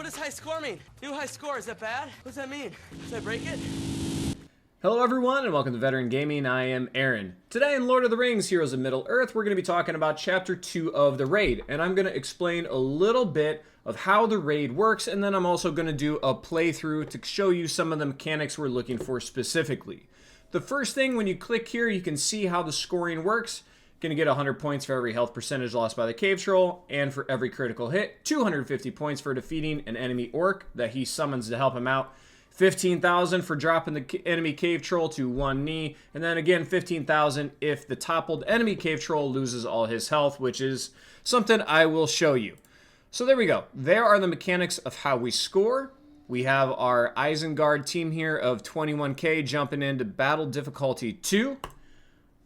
What does high score mean? New high score, is that bad? What does that mean? Should I break it? Hello everyone and welcome to Veteran Gaming. I am Aaron. Today in Lord of the Rings, Heroes of Middle-earth, we're going to be talking about Chapter 2 of the raid. And I'm going to explain a little bit of how the raid works, and then I'm also going to do a playthrough to show you some of the mechanics we're looking for specifically. The first thing, when you click here, you can see how the scoring works. Going to get 100 points for every health percentage lost by the cave troll, and for every critical hit, 250 points for defeating an enemy orc that he summons to help him out, 15,000 for dropping the enemy cave troll to one knee, and then again 15,000 if the toppled enemy cave troll loses all his health, which is something I will show you. So there we go. There are the mechanics of how we score. We have our Isengard team here of 21k jumping into battle difficulty 2.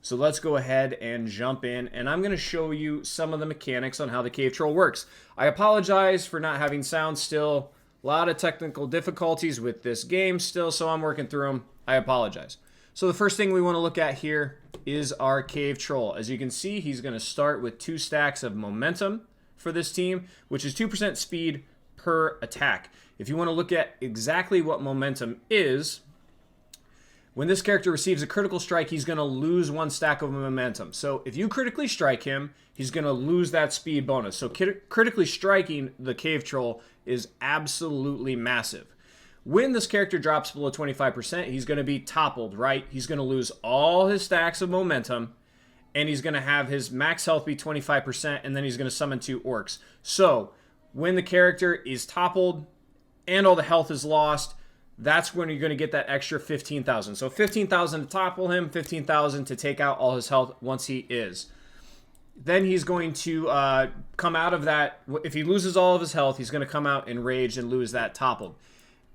So let's go ahead and jump in, and I'm going to show you some of the mechanics on how the cave troll works. I apologize for not having sound still. A lot of technical difficulties with this game still, so I'm working through them. I apologize. So the first thing we want to look at here is our cave troll. As you can see, he's going to start with 2 stacks of momentum for this team, which is 2% speed per attack. If you want to look at exactly what momentum is, when this character receives a critical strike, he's going to lose 1 stack of momentum. So if you critically strike him, he's going to lose that speed bonus. So critically striking the cave troll is absolutely massive. When this character drops below 25%, he's going to be toppled, right? He's going to lose all his stacks of momentum, and he's going to have his max health be 25%, and then he's going to summon 2 orcs. So when the character is toppled and all the health is lost, that's when you're going to get that extra 15,000. So 15,000 to topple him, 15,000 to take out all his health once he is. Then he's going to come out of that. If he loses all of his health, he's going to come out enraged and lose that toppled.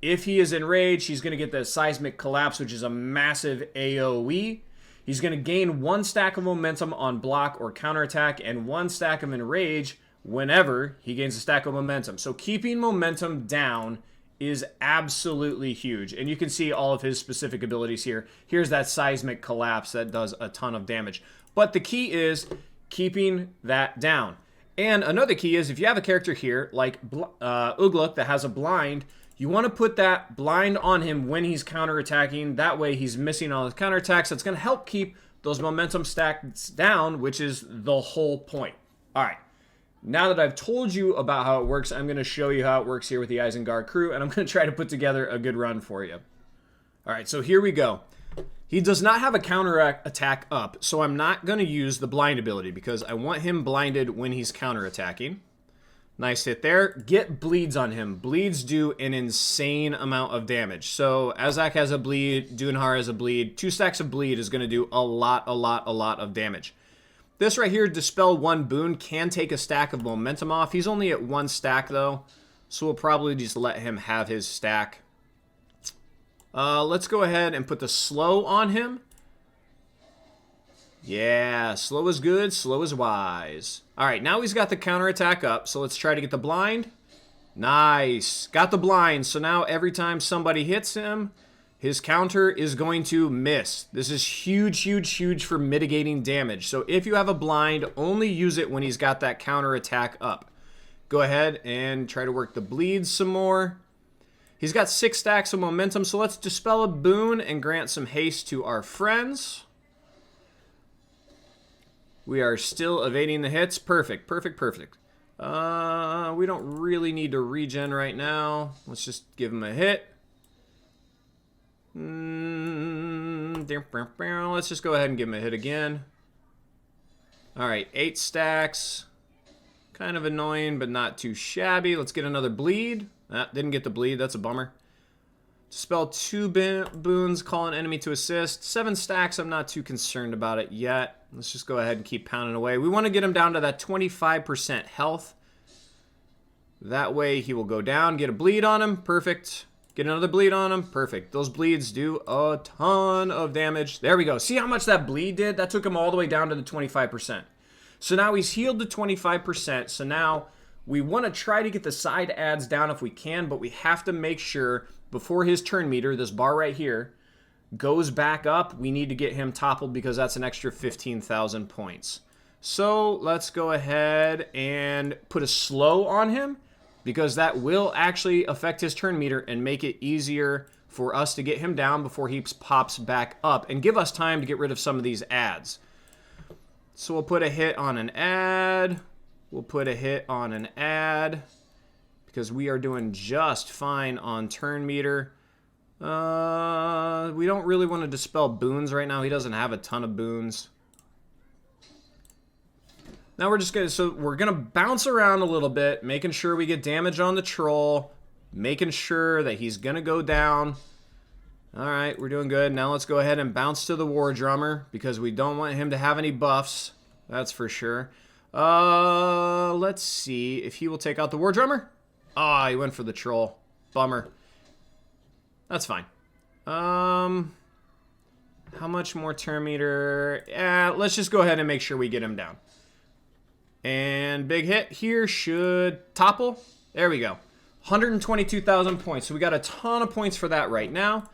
If he is enraged, he's going to get the seismic collapse, which is a massive AoE. He's going to gain 1 stack of momentum on block or counterattack and 1 stack of enrage whenever he gains a stack of momentum. So keeping momentum down is absolutely huge. And you can see all of his specific abilities here. Here's that seismic collapse that does a ton of damage. But the key is keeping that down. And another key is if you have a character here like Ugluk that has a blind, you want to put that blind on him when he's counterattacking. That way he's missing all his counterattacks. That's going to help keep those momentum stacks down, which is the whole point. All right. Now that I've told you about how it works, I'm going to show you how it works here with the Isengard crew, and I'm going to try to put together a good run for you. All right, so here we go. He does not have a counter attack up, so I'm not going to use the blind ability because I want him blinded when he's counterattacking. Nice hit there. Get bleeds on him. Bleeds do an insane amount of damage. So Azak has a bleed, Dunhar has a bleed. 2 stacks of bleed is going to do a lot of damage. This right here, Dispel 1 boon, can take a stack of momentum off. He's only at 1 stack, though, so we'll probably just let him have his stack. Let's go ahead and put the slow on him. Yeah, slow is good, slow is wise. All right, now he's got the counterattack up, so let's try to get the blind. Nice. Got the blind, so now every time somebody hits him, his counter is going to miss. This is huge for mitigating damage. So if you have a blind, only use it when he's got that counter attack up. Go ahead and try to work the bleeds some more. He's got 6 stacks of momentum, so let's dispel a boon and grant some haste to our friends. We are still evading the hits. Perfect. We don't really need to regen right now. Let's just give him a hit. Let's just go ahead and give him a hit again. Alright, 8 stacks. Kind of annoying, but not too shabby. Let's get another bleed. Didn't get the bleed, that's a bummer. Dispel 2 boons, call an enemy to assist. 7 stacks, I'm not too concerned about it yet. Let's just go ahead and keep pounding away. We want to get him down to that 25% health. That way he will go down, get a bleed on him. Perfect. Get another bleed on him. Perfect. Those bleeds do a ton of damage. There we go. See how much that bleed did? That took him all the way down to the 25%. So now he's healed to 25%. So now we want to try to get the side adds down if we can, but we have to make sure before his turn meter, this bar right here, goes back up, we need to get him toppled because that's an extra 15,000 points. So let's go ahead and put a slow on him. because that will actually affect his turn meter and make it easier for us to get him down before he pops back up and give us time to get rid of some of these ads. So we'll put a hit on an ad. We'll put a hit on an ad because we are doing just fine on turn meter. We don't really want to dispel boons right now. He doesn't have a ton of boons. Now we're gonna bounce around a little bit, making sure we get damage on the troll, making sure that he's gonna go down. All right, we're doing good. Now let's go ahead and bounce to the war drummer because we don't want him to have any buffs. That's for sure. Let's see if he will take out the war drummer. Ah, he went for the troll. Bummer. That's fine. How much more turn meter? Let's just go ahead and make sure we get him down. And big hit here should topple. There we go. 122,000 points. So we got a ton of points for that right now.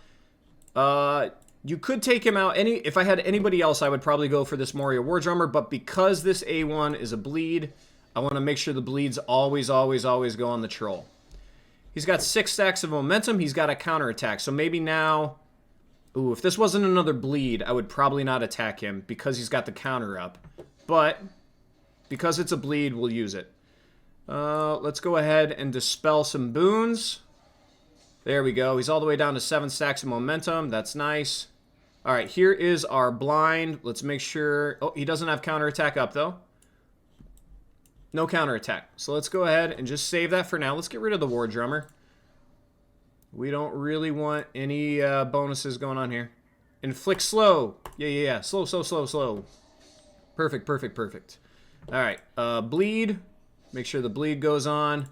You could take him out. If I had anybody else, I would probably go for this Moria War Drummer. But because this A1 is a bleed, I want to make sure the bleeds always, always, always go on the troll. He's got 6 stacks of momentum. He's got a counterattack. So maybe now... Ooh, if this wasn't another bleed, I would probably not attack him because he's got the counter up. But... because it's a bleed, we'll use it. Let's go ahead and dispel some boons. There we go. He's all the way down to 7 stacks of momentum. That's nice. All right, here is our blind. Let's make sure... Oh, he doesn't have counterattack up, though. No counterattack. So let's go ahead and just save that for now. Let's get rid of the War Drummer. We don't really want any bonuses going on here. Inflict slow. Yeah. Slow. Perfect. All right, bleed. Make sure the bleed goes on.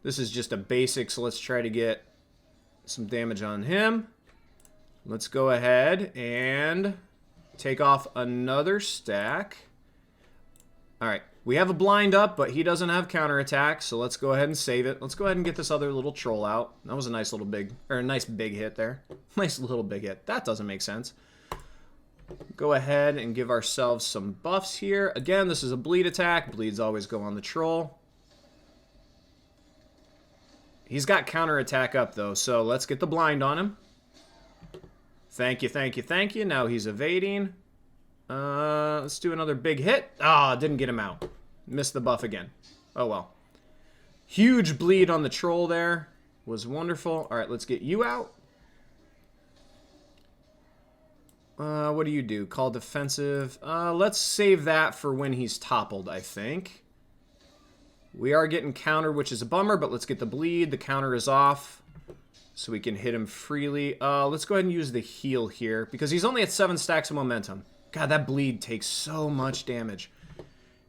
This is just a basic, so let's try to get some damage on him. Let's go ahead and take off another stack. All right, we have a blind up, but he doesn't have counterattack, so let's go ahead and save it. Let's go ahead and get this other little troll out. That was a nice little nice big hit there. Nice little big hit. That doesn't make sense. Go ahead and give ourselves some buffs here. Again, this is a bleed attack. Bleeds always go on the troll. He's got counterattack up, though, so let's get the blind on him. Thank you. Now he's evading. Let's do another big hit. Didn't get him out. Missed the buff again. Oh, well. Huge bleed on the troll there. Was wonderful. All right, let's get you out. What do you do? Call defensive. Let's save that for when he's toppled, I think. We are getting counter, which is a bummer, but let's get the bleed. The counter is off, so we can hit him freely. Let's go ahead and use the heal here, because he's only at 7 stacks of momentum. God, that bleed takes so much damage.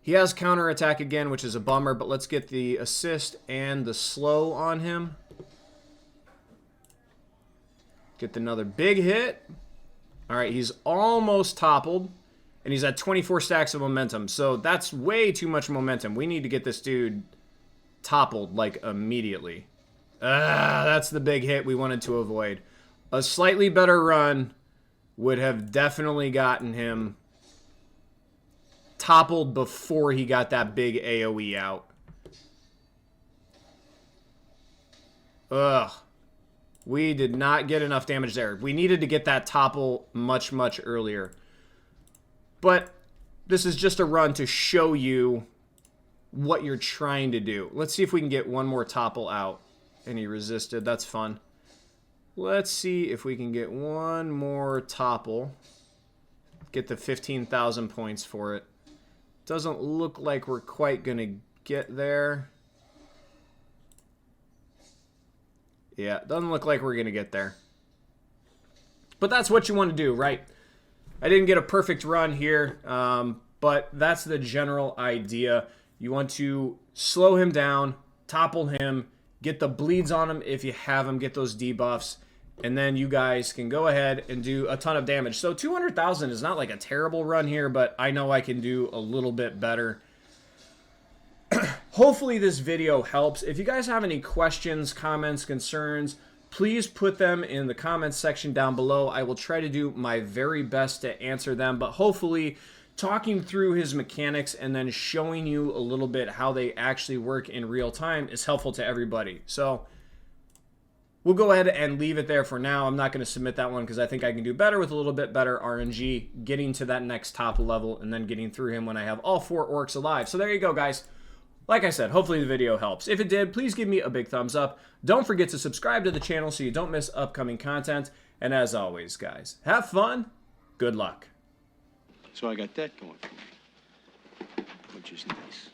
He has counter attack again, which is a bummer, but let's get the assist and the slow on him. Get another big hit. All right, he's almost toppled, and he's at 24 stacks of momentum, so that's way too much momentum. We need to get this dude toppled, like, immediately. That's the big hit we wanted to avoid. A slightly better run would have definitely gotten him toppled before he got that big AoE out. Ugh. We did not get enough damage there. We needed to get that topple much, much earlier. But this is just a run to show you what you're trying to do. Let's see if we can get one more topple out. And he resisted. That's fun. Let's see if we can get one more topple. Get the 15,000 points for it. Doesn't look like we're quite going to get there. Yeah, doesn't look like we're going to get there. But that's what you want to do, right? I didn't get a perfect run here, but that's the general idea. You want to slow him down, topple him, get the bleeds on him if you have him, get those debuffs, and then you guys can go ahead and do a ton of damage. So 200,000 is not like a terrible run here, but I know I can do a little bit better. Hopefully this video helps. If you guys have any questions, comments, concerns, please put them in the comments section down below. I will try to do my very best to answer them, but hopefully talking through his mechanics and then showing you a little bit how they actually work in real time is helpful to everybody. So we'll go ahead and leave it there for now. I'm not going to submit that one because I think I can do better with a little bit better RNG, getting to that next top level and then getting through him when I have all 4 orcs alive. So there you go, guys. Like I said, hopefully the video helps. If it did, please give me a big thumbs up. Don't forget to subscribe to the channel so you don't miss upcoming content. And as always, guys, have fun. Good luck. So I got that going for me, which is nice.